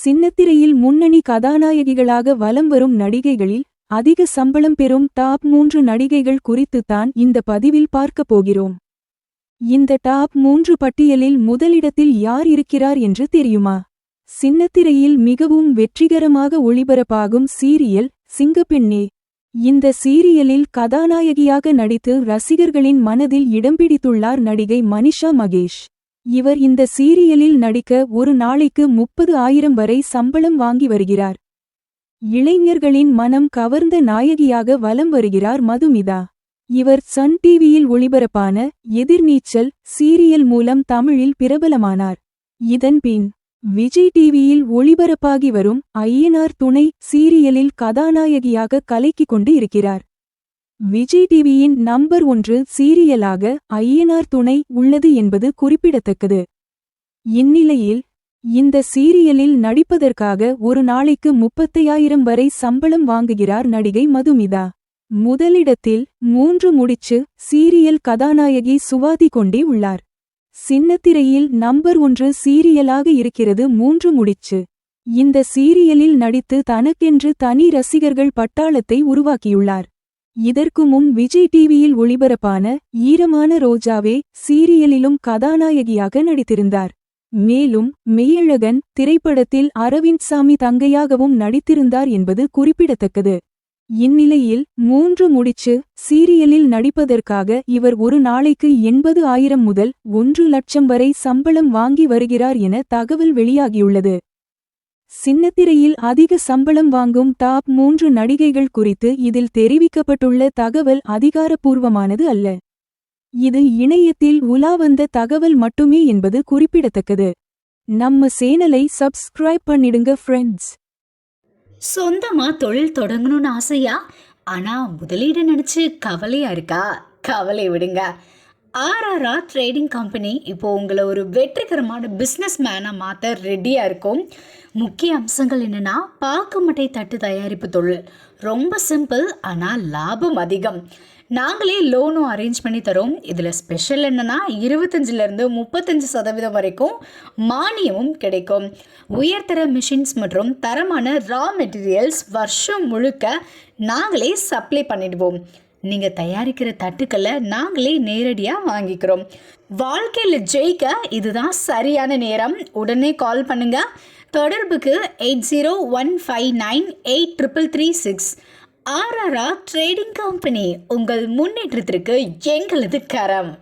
சின்னத்திரையில் முன்னணி கதாநாயகிகளாக வலம் வரும் நடிகைகளில் அதிக சம்பளம் பெறும் டாப் 3 நடிகைகள் குறித்துத்தான் இந்த பதிவில் பார்க்கப் போகிறோம். இந்த டாப் 3 பட்டியலில் முதலிடத்தில் யார் இருக்கிறார் என்று தெரியுமா? சின்னத்திரையில் மிகவும் வெற்றிகரமாக ஒளிபரப்பாகும் சீரியல் சிங்கப்பெண்ணே. இந்த சீரியலில் கதாநாயகியாக நடித்து ரசிகர்களின் மனதில் இடம் பிடித்துள்ளார் நடிகை மனிஷா மகேஷ். இவர் இந்த சீரியலில் நடிக்க ஒரு நாளைக்கு 30,000 வரை சம்பளம் வாங்கி வருகிறார். இளைஞர்களின் மனம் கவர்ந்த நாயகியாக வலம் வருகிறார் மதுமிதா. இவர் சன் டிவியில் ஒளிபரப்பான எதிர்நீச்சல் சீரியல் மூலம் தமிழில் பிரபலமானார். இதன்பின் விஜய் டிவியில் ஒளிபரப்பாகி வரும் ஐயனார் துணை சீரியலில் கதாநாயகியாக கலக்கிக் கொண்டு இருக்கிறார். விஜய் டிவியின் நம்பர் 1 சீரியலாக ஐயனார் துணை உள்ளது என்பது குறிப்பிடத்தக்கது. இந்நிலையில் இந்த சீரியலில் நடிப்பதற்காக ஒரு நாளைக்கு 30,000 வரை சம்பளம் வாங்குகிறார் நடிகை மதுமிதா. முதலிடத்தில் 3 முடிச்சு சீரியல் கதாநாயகி சுவாதி கொண்டே உள்ளார். சின்னத்திரையில் நம்பர் 1 சீரியலாக இருக்கிறது 3 முடிச்சு. இந்த சீரியலில் நடித்து தனக்கென்று தனி ரசிகர்கள் பட்டாளத்தை உருவாக்கியுள்ளார். இதற்கு முன் விஜய் டிவியில் ஒளிபரப்பான ஈரமான ரோஜாவே சீரியலிலும் கதாநாயகியாக நடித்திருந்தார். மேலும் மெய்யழகன் திரைப்படத்தில் அரவிந்த் சாமி தங்கையாகவும் நடித்திருந்தார் என்பது குறிப்பிடத்தக்கது. இந்நிலையில் 3 முடிச்சு சீரியலில் நடிப்பதற்காக இவர் ஒரு நாளைக்கு 80,000 முதல் 1 லட்சம் வரை சம்பளம் வாங்கி வருகிறார் என தகவல் வெளியாகியுள்ளது. சின்னத்திரையில் அதிக சம்பளம் வாங்கும் டாப் 3 நடிகைகள் குறித்து இதில் தெரிவிக்கப்பட்டுள்ள தகவல் அதிகாரப்பூர்வமானது அல்ல. இது இணையத்தில் உலாவந்த தகவல் மட்டுமே என்பது குறிப்பிடத்தக்கது. நம்ம சேனலை சப்ஸ்கிரைப் பண்ணிடுங்க ஃப்ரெண்ட்ஸ். சொந்தமா தொழில் தொடங்கணும்னு ஆசையா? ஆனா முதலீடு நினைச்சு கவலையா இருக்கா? கவலை விடுங்க. ஆர்ஆர்ஆர் ட்ரேடிங் கம்பெனி இப்போ உங்களை ஒரு வெற்றிகரமான பிஸ்னஸ் மேனாக மாற்ற ரெடியாக இருக்கும். முக்கிய அம்சங்கள் என்னென்னா, பாக்குமட்டை தட்டு தயாரிப்பு தொழில் ரொம்ப சிம்பிள், ஆனால் லாபம் அதிகம். நாங்களே லோனும் அரேஞ்ச் பண்ணி தரோம். இதில் ஸ்பெஷல் என்னென்னா 25% 35% வரைக்கும் மானியமும் கிடைக்கும். உயர்தர மிஷின்ஸ் மற்றும் தரமான ரா மெட்டீரியல்ஸ் வருஷம் முழுக்க நாங்களே சப்ளை பண்ணிடுவோம். நீங்கள் தயாரிக்கிற தட்டுக்களை நாங்களே நேரடியாக வாங்கிக்கிறோம். வாழ்க்கையில் ஜெயிக்க இதுதான் சரியான நேரம். உடனே கால் பண்ணுங்க. தொடர்புக்கு 8015983336. ஆர்ஆர்ஆர் ட்ரேடிங் கம்பெனி, உங்கள் முன்னேற்றத்திற்கு எங்களது கரம்.